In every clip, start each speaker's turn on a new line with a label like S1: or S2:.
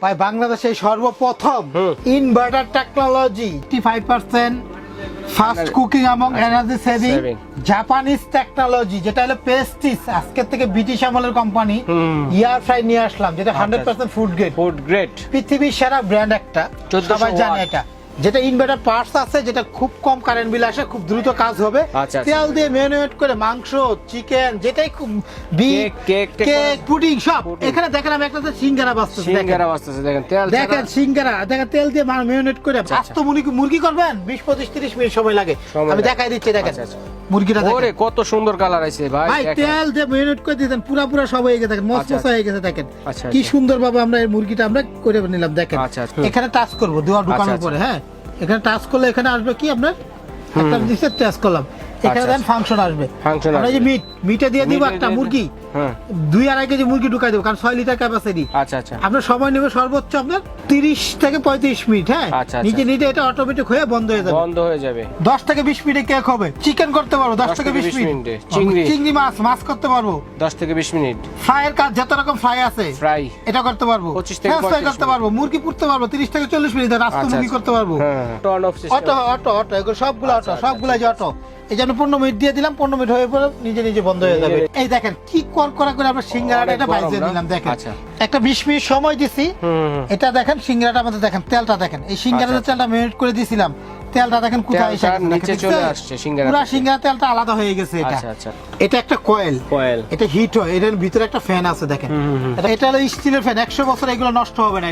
S1: ভাই বাংলাদেশে সর্বপ্রথম ইনভার্টার টেকনোলজি 85% ফাস্ট কুকিং এবং এনার্জি সেভিং জাপানিজ টেকনোলজি, যেটা হলো পেস্টিস, আজকের থেকে ব্রিটিশ আমলের কোম্পানি ইয়ার ফ্রাই নিয়ে আসলাম, যেটা 100% ফুড গ্রেড। পৃথিবীর সেরা ব্র্যান্ড একটা, সবাই জানে এটা। যেটা ইনভার্টার পার্টস আছে, যেটা খুব কম কারেন্ট বিল আসে, খুব দ্রুত কাজ হবে। তেল দিয়ে ম্যারিনেট করে মাংস, চিকেন, যেটাই খুব কেক, পুডিং সব। এখানে দেখেন আমি একটা সিঙ্গারা বাজতেছে, দেখেন সিঙ্গারা, দেখেন তেল দিয়ে ম্যারিনেট করে আস্ত মুরগি করবেন 20-25-30 মিনিট সময় লাগে। আমি দেখাই দিচ্ছি, দেখেন মুরগিটা
S2: ওরে কত সুন্দর কালার আছে ভাই।
S1: ভাই তেল দিয়ে ম্যারিনেট করে দিয়েছেন, পুরো সব হয়ে গেছে, দেখেন মচমচা হয়ে গেছে। দেখেন কি সুন্দর ভাবে আমরা এই মুরগিটা আমরা করে নিলাম। দেখেন এখানে টাচ করব দেওয়া ঢুকানোর পরে, হ্যাঁ এখানে টাচ করলে এখানে আসবে কি আপনার একটা জিনিসের টাচ করলাম, এখানে দেন ফাংশন আসবে। আমরা যে মিটে দিয়ে দিব একটা মুরগি, 2-2.5 কেজি মুরগি ঢুকাই দেবো, কারণ 6 লিটার ক্যাপাসিটি। আপনার সময় নেবে সর্বোচ্চ আপনার 30 থেকে 35 মিনিট। হ্যাঁ নিজে এটা অটোমেটিক হয়ে বন্ধ হয়ে যাবে। 10 থেকে 20 মিনিটে কেক হবে। চিকেন করতে পারবো 10 থেকে 20 মিনিট। চিংড়ি মাছ করতে পারবো
S2: 10 থেকে 20 মিনিট।
S1: ফ্রাইয়ের কাজ যত রকম ফ্রাই আছে এটা করতে পারবো 25 থেকে 35 করতে পারবো। মুরগি পুড়তে পারবো 30 থেকে 40 মিনিট। রাস্তা মুরগি করতে পারবো। অটো এগুলো সবগুলা যে অটো। এই জন্য 15 মিনিট দিয়ে দিলাম, 15 মিনিট হয়ে পরে নিজে বন্ধ হয়ে যাবে। এই দেখেন কি করা করে আমরা সিঙ্গারাটা এটা বাইজে নিলাম। দেখেন একটা 20 মিনিট সময় দিছি। এটা দেখেন সিঙ্গারাটা আমাদের, দেখেন তেলটা দেখেন, এই সিঙ্গারার তেলটা মেরিনেট করে দিয়েছিলাম। তেলটা দেখেন কোথায় এসে
S2: নিচে চলে আসছে, সিঙ্গারা
S1: পুরো সিঙ্গারা তেলটা আলাদা হয়ে গেছে। এটা একটা কয়েল, এটা হিট হয়, এটার ভিতরে একটা ফ্যান আছে। দেখেন এটা হলো স্টিলের ফ্যান, 100 বছর এগুলো নষ্ট হবে না।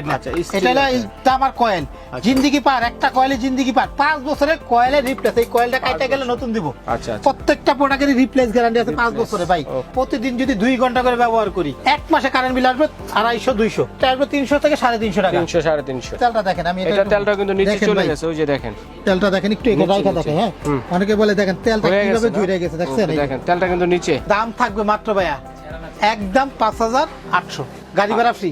S1: এটা হলো তামার কয়েল, জিন্দেগি পার, একটা কয়েলে জিন্দেগি পার, 5 বছরের কয়েলে রিপ্লেস। এই কয়েলটা কাটা গেলে নতুন দিব। প্রত্যেকটা প্রোডাক্টের রিপ্লেস গ্যারান্টি আছে 5 বছরে। ভাই প্রতিদিন যদি 2 ঘন্টা করে ব্যবহার করি, এক মাসে কারেন্ট বিল আসবে 250-200 আসবে, 300 থেকে 350 টাকা।
S2: 300-350
S1: তেলটা দেখেন, আমি
S2: এটা তেলটা কিন্তু নিচে চলে গেছে, ওই যে দেখেন
S1: তেলটা দেখেন, একটু এখানে রাখা দেখেন। হ্যাঁ অনেকে বলে দেখেন তেলটা কিভাবে ঝরে গেছে, দেখছেন?
S2: দেখেন তেলটা কিন্তু নিচে।
S1: দাম থাকবে মাত্র ভাইয়া একদম 5800, গাড়ি ভাড়া ফ্রি।